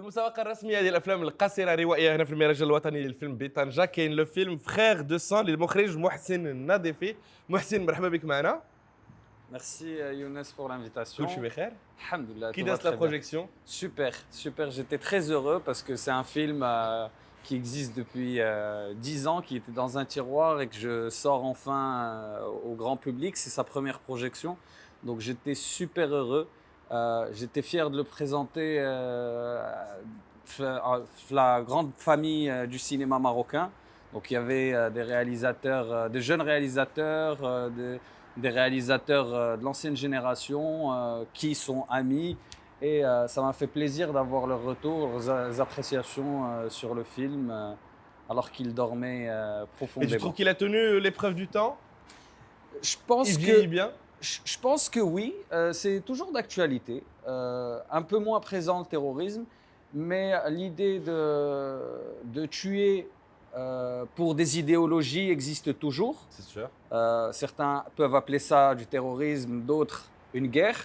المسابقة الرسمية ديال الأفلام القصيرة الروائية هنا في المهرجان الوطني للفيلم بطنجة كاين لو فيلم فخيغ دو سون للمخرج محسن النظيفي. محسن مرحبا بك معنا. Merci Younes pour l'invitation. كلشي بخير. Alhamdoulilah, كي tout va دازت لا très bien. بروجيكسيون؟ Super, super. J'étais très heureux parce que c'est un film qui existe depuis 10 ans, qui était dans un tiroir et que je sors enfin au grand public. C'est sa première projection. Donc j'étais super heureux. J'étais fier de le présenter la grande famille du cinéma marocain. Donc il y avait des réalisateurs, des jeunes réalisateurs, des réalisateurs de l'ancienne génération qui sont amis. Et ça m'a fait plaisir d'avoir leur retour, leurs appréciations sur le film, alors qu'ils dormaient Et tu profondément. trouves qu'il a tenu l'épreuve du temps? Je pense Il que, vieillit bien? je pense que oui, c'est toujours d'actualité. Un peu moins présent le terrorisme, mais l'idée de tuer pour des idéologies existe toujours. C'est sûr. Certains peuvent appeler ça du terrorisme, d'autres une guerre.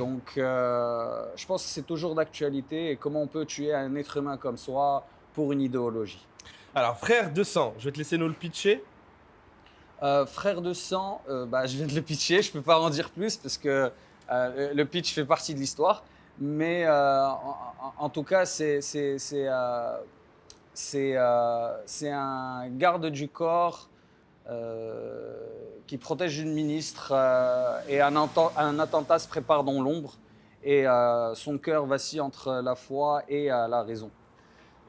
Donc, je pense que c'est toujours d'actualité et comment on peut tuer un être humain comme soi pour une idéologie. Alors, frère de sang, je vais te laisser nous le pitcher. Frère de sang, je viens de le pitcher, je ne peux pas en dire plus parce que le pitch fait partie de l'histoire. Mais en tout cas, c'est un garde du corps qui protège une ministre et un attentat se prépare dans l'ombre et son cœur vacille entre la foi et la raison.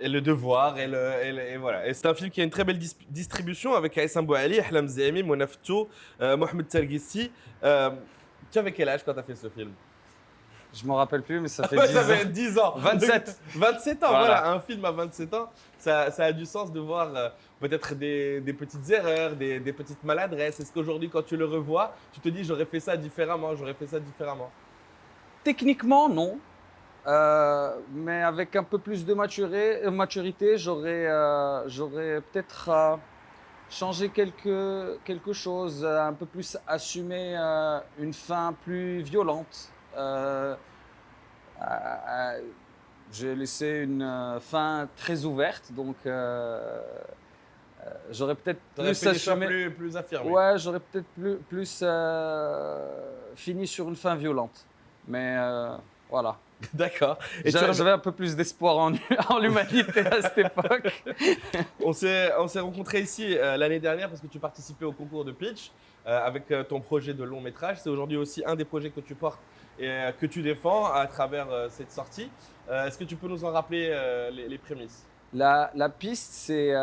Et le devoir, et voilà. Et c'est un film qui a une très belle distribution avec Aïssam Bouali, Ahlam Zemi, Monaftou, Mohamed Tergissi. Tu avais quel âge quand tu as fait ce film? Je ne me rappelle plus, mais ça fait Ouais, 10 ça ans. fait 10 ans. 27. 27 ans, Voilà. voilà. Un film à 27 ans, ça a du sens de voir peut-être des petites erreurs, des petites maladresses. Est-ce qu'aujourd'hui, quand tu le revois, tu te dis j'aurais fait ça différemment, j'aurais fait ça différemment? Techniquement, non. Mais avec un peu plus de maturité, j'aurais peut-être changé quelque chose, un peu plus assumé une fin plus violente. J'ai laissé une fin très ouverte, donc j'aurais peut-être T'aurais plus fait des choix assumé. plus affirmés. Ouais, j'aurais peut-être plus fini sur une fin violente. Mais voilà. D'accord. Et J'avais un peu plus d'espoir en l'humanité à cette époque. on s'est rencontrés ici l'année dernière parce que tu participais au concours de pitch avec ton projet de long métrage. C'est aujourd'hui aussi un des projets que tu portes et que tu défends à travers cette sortie. Est-ce que tu peux nous en rappeler les prémices? La piste, c'est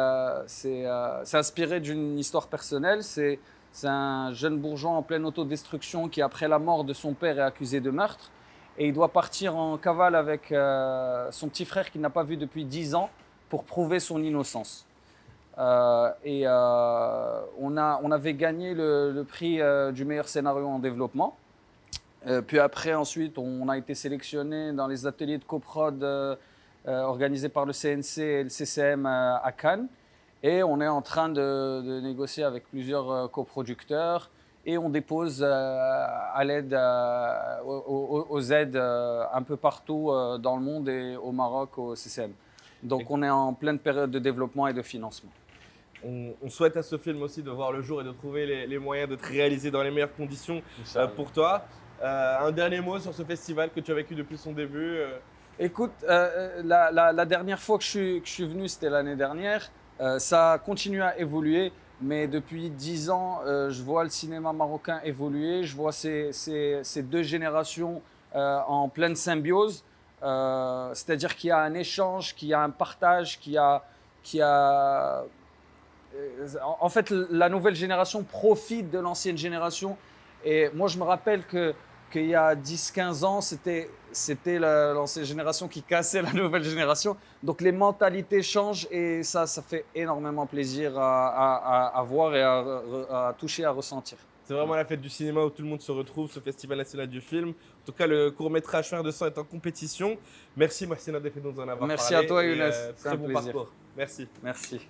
inspiré d'une histoire personnelle. C'est un jeune bourgeois en pleine autodestruction qui, après la mort de son père, est accusé de meurtre. Et il doit partir en cavale avec son petit frère qu'il n'a pas vu depuis 10 ans pour prouver son innocence. On avait gagné le prix du meilleur scénario en développement. Puis après, ensuite, on a été sélectionné dans les ateliers de coprod organisés par le CNC et le CCM à Cannes. Et on est en train de négocier avec plusieurs coproducteurs. Et on dépose à l'aide, aux aides un peu partout dans le monde et au Maroc, au CCM. Donc on est en pleine période de développement et de financement. On souhaite à ce film aussi de voir le jour et de trouver les moyens de te réaliser dans les meilleures conditions pour toi. Un dernier mot sur ce festival que tu as vécu depuis son début. Écoute, la dernière fois que je suis venu, c'était l'année dernière. Ça continue à évoluer. Mais depuis 10 ans, je vois le cinéma marocain évoluer. Je vois ces deux générations en pleine symbiose. C'est-à-dire qu'il y a un échange, qu'il y a un partage, en fait, la nouvelle génération profite de l'ancienne génération. Et moi, je me rappelle qu'il y a 10-15 ans, c'était l'ancienne génération qui cassait la nouvelle génération. Donc les mentalités changent et ça fait énormément plaisir à voir et à toucher, à ressentir. C'est vraiment la fête du cinéma où tout le monde se retrouve, ce festival national du film. En tout cas, le court-métrage Frère de sang est en compétition. Merci Mohsin Adefé de nous en avoir Merci parlé. à toi Younes, c'est Très un bon plaisir. parcours. Merci. Merci.